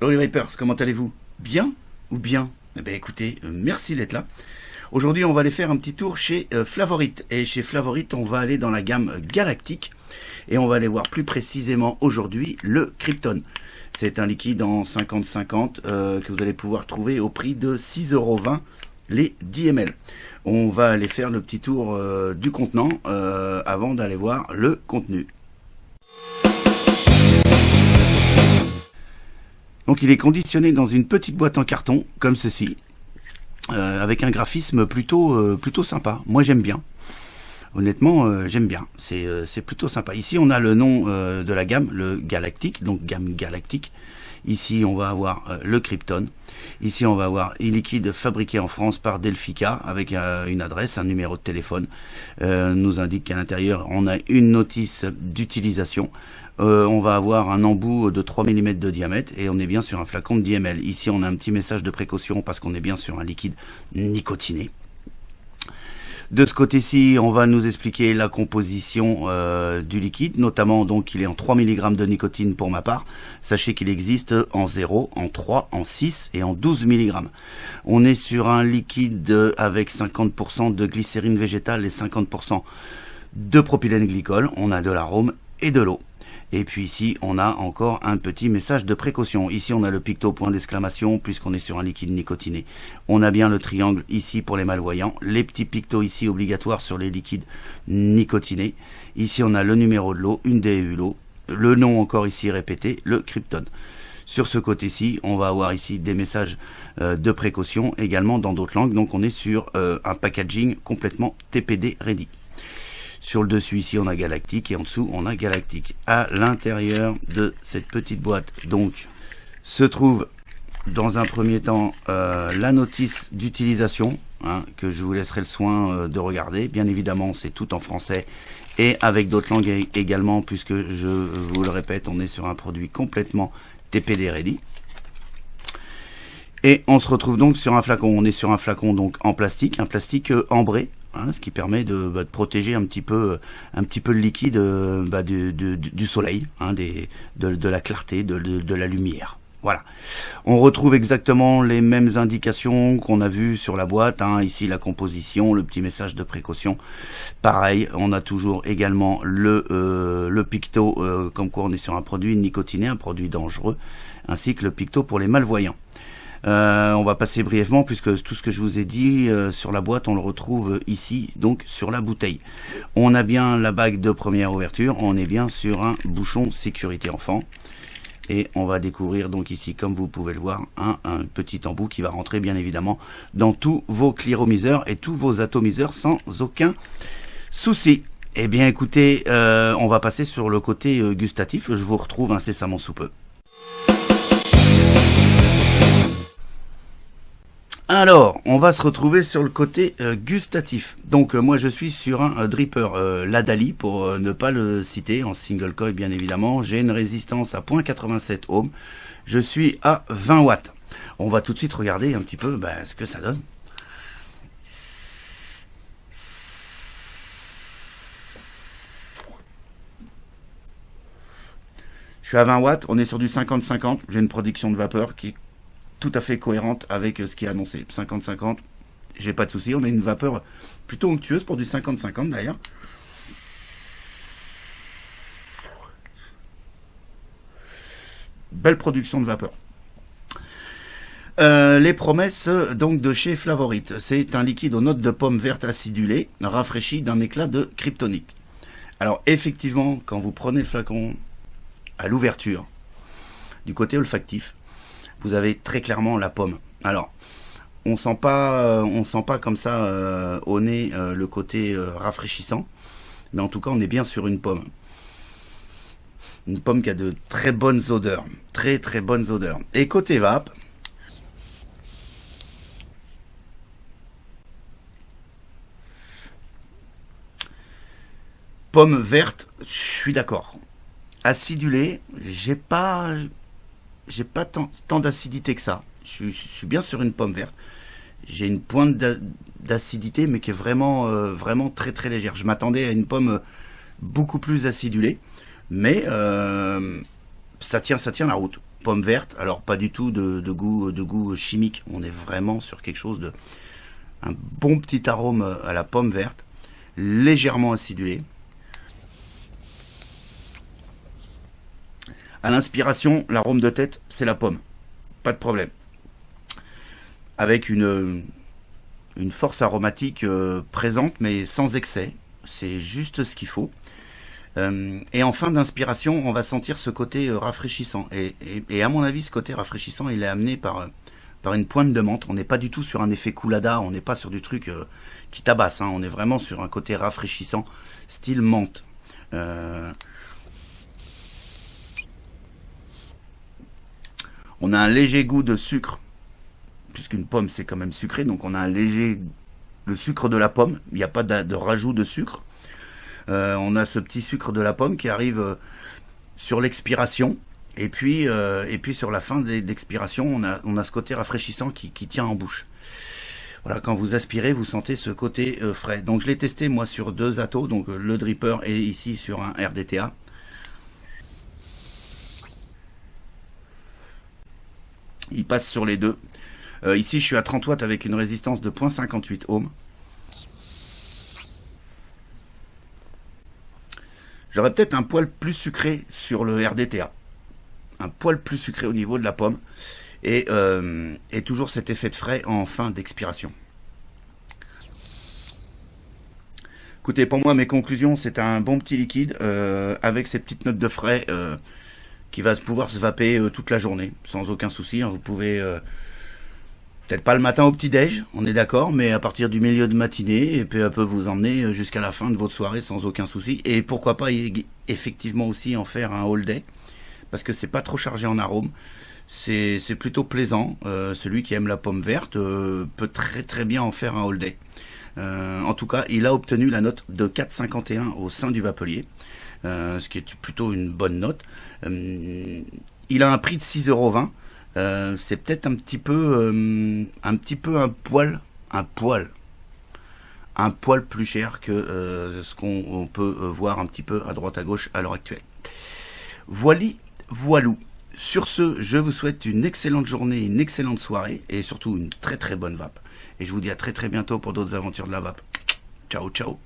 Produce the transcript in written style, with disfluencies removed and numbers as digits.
Hello les Vipers, comment allez-vous? Bien ou bien? Eh bien écoutez, merci d'être là. Aujourd'hui on va aller faire un petit tour chez Flavorite. Et chez Flavorite on va aller dans la gamme Galactique. Et on va aller voir plus précisément aujourd'hui le Krypton. C'est un liquide en 50-50 que vous allez pouvoir trouver au prix de 6,20 € les 10 ml. On va aller faire le petit tour du contenant avant d'aller voir le contenu. Donc il est conditionné dans une petite boîte en carton, comme ceci, avec un graphisme plutôt sympa. Moi j'aime bien. Honnêtement, j'aime bien. C'est plutôt sympa. Ici on a le nom de la gamme, le Galactique, donc gamme Galactique. Ici on va avoir le Krypton. Ici on va avoir un liquide fabriqué en France par Delphica avec une adresse, un numéro de téléphone. Nous indique qu'à l'intérieur on a une notice d'utilisation. On va avoir un embout de 3 mm de diamètre et on est bien sur un flacon de 10 ml. Ici on a un petit message de précaution parce qu'on est bien sur un liquide nicotiné. De ce côté-ci, on va nous expliquer la composition du liquide, notamment donc il est en 3 mg de nicotine pour ma part. Sachez qu'il existe en 0, en 3, en 6 et en 12 mg. On est sur un liquide avec 50% de glycérine végétale et 50% de propylène glycol. On a de l'arôme et de l'eau. Et puis ici, on a encore un petit message de précaution. Ici, on a le picto point d'exclamation, puisqu'on est sur un liquide nicotiné. On a bien le triangle ici pour les malvoyants. Les petits pictos ici obligatoires sur les liquides nicotinés. Ici, on a le numéro de l'eau, une DEU, le nom encore ici répété, le Krypton. Sur ce côté-ci, on va avoir ici des messages de précaution également dans d'autres langues. Donc, on est sur un packaging complètement TPD ready. Sur le dessus ici on a Galactique et en dessous on a Galactique. À l'intérieur de cette petite boîte donc se trouve dans un premier temps la notice d'utilisation que je vous laisserai le soin de regarder. Bien évidemment c'est tout en français et avec d'autres langues également puisque je vous le répète on est sur un produit complètement TPD ready. Et on se retrouve donc sur un flacon. On est sur un flacon donc en plastique, un plastique ambré. Ce qui permet de protéger un petit peu le liquide du soleil, de la clarté, de la lumière. Voilà. On retrouve exactement les mêmes indications qu'on a vues sur la boîte. Ici la composition, le petit message de précaution. Pareil, on a toujours également le picto, comme quoi on est sur un produit nicotiné, un produit dangereux, ainsi que le picto pour les malvoyants. On va passer brièvement puisque tout ce que je vous ai dit sur la boîte on le retrouve ici donc sur la bouteille. On a bien la bague de première ouverture, on est bien sur un bouchon sécurité enfant et on va découvrir donc ici comme vous pouvez le voir un petit embout qui va rentrer bien évidemment dans tous vos cliromiseurs et tous vos atomiseurs sans aucun souci. Eh bien écoutez, on va passer sur le côté gustatif, je vous retrouve incessamment sous peu. Alors, on va se retrouver sur le côté gustatif. Donc, moi, je suis sur un dripper Ladali, pour ne pas le citer, en single coil, bien évidemment. J'ai une résistance à 0,87 ohms. Je suis à 20 watts. On va tout de suite regarder un petit peu ce que ça donne. Je suis à 20 watts, on est sur du 50-50. J'ai une production de vapeur qui est tout à fait cohérente avec ce qui est annoncé. 50-50, j'ai pas de souci. On a une vapeur plutôt onctueuse pour du 50-50 d'ailleurs. Belle production de vapeur. Les promesses donc de chez Flavorite. C'est un liquide aux notes de pomme verte acidulée, rafraîchi d'un éclat de kryptonite. Alors effectivement, quand vous prenez le flacon à l'ouverture, du côté olfactif, vous avez très clairement la pomme. Alors, on sent pas comme ça au nez le côté rafraîchissant, mais en tout cas, on est bien sur une pomme. Une pomme qui a de très bonnes odeurs, très très bonnes odeurs. Et côté vape, pomme verte, je suis d'accord. Acidulé, j'ai pas tant d'acidité que ça. Je suis bien sur une pomme verte. J'ai une pointe d'acidité, mais qui est vraiment très très légère. Je m'attendais à une pomme beaucoup plus acidulée, mais ça tient la route. Pomme verte, alors pas du tout de goût chimique. On est vraiment sur quelque chose de un bon petit arôme à la pomme verte, légèrement acidulé. À l'inspiration, l'arôme de tête, c'est la pomme, pas de problème. Avec une force aromatique présente, mais sans excès. C'est juste ce qu'il faut. Et en fin d'inspiration, on va sentir ce côté rafraîchissant. Et à mon avis, ce côté rafraîchissant, il est amené par une pointe de menthe. On n'est pas du tout sur un effet coulada, on n'est pas sur du truc qui tabasse. On est vraiment sur un côté rafraîchissant, style menthe. On a un léger goût de sucre, puisqu'une pomme c'est quand même sucré, donc on a le sucre de la pomme. Il n'y a pas de rajout de sucre. On a ce petit sucre de la pomme qui arrive sur l'expiration. Et puis sur la fin d'expiration, on a ce côté rafraîchissant qui tient en bouche. Voilà, quand vous aspirez, vous sentez ce côté frais. Donc je l'ai testé moi sur 2 atos, donc le dripper et ici sur un RDTA. Il passe sur les deux. Ici je suis à 30 watts avec une résistance de 0.58 ohms. J'aurais peut-être un poil plus sucré sur le RDTA. Un poil plus sucré au niveau de la pomme. Et toujours cet effet de frais en fin d'expiration. Écoutez, pour moi, mes conclusions, c'est un bon petit liquide avec ces petites notes de frais qui va pouvoir se vaper toute la journée, sans aucun souci. Vous pouvez... peut-être pas le matin au petit-déj, on est d'accord, mais à partir du milieu de matinée, et peu à peu vous emmener jusqu'à la fin de votre soirée sans aucun souci. Et pourquoi pas effectivement aussi en faire un all day, parce que c'est pas trop chargé en arôme. C'est plutôt plaisant. Celui qui aime la pomme verte peut très très bien en faire un all day. En tout cas, il a obtenu la note de 4,51 au sein du Vapelier, ce qui est plutôt une bonne note. Il a un prix de 6,20 €. C'est peut-être un poil plus cher que ce qu'on peut voir un petit peu à droite à gauche à l'heure actuelle. Voilou. Sur ce, je vous souhaite une excellente journée, une excellente soirée et surtout une très très bonne vape. Et je vous dis à très très bientôt pour d'autres aventures de la vape. Ciao ciao.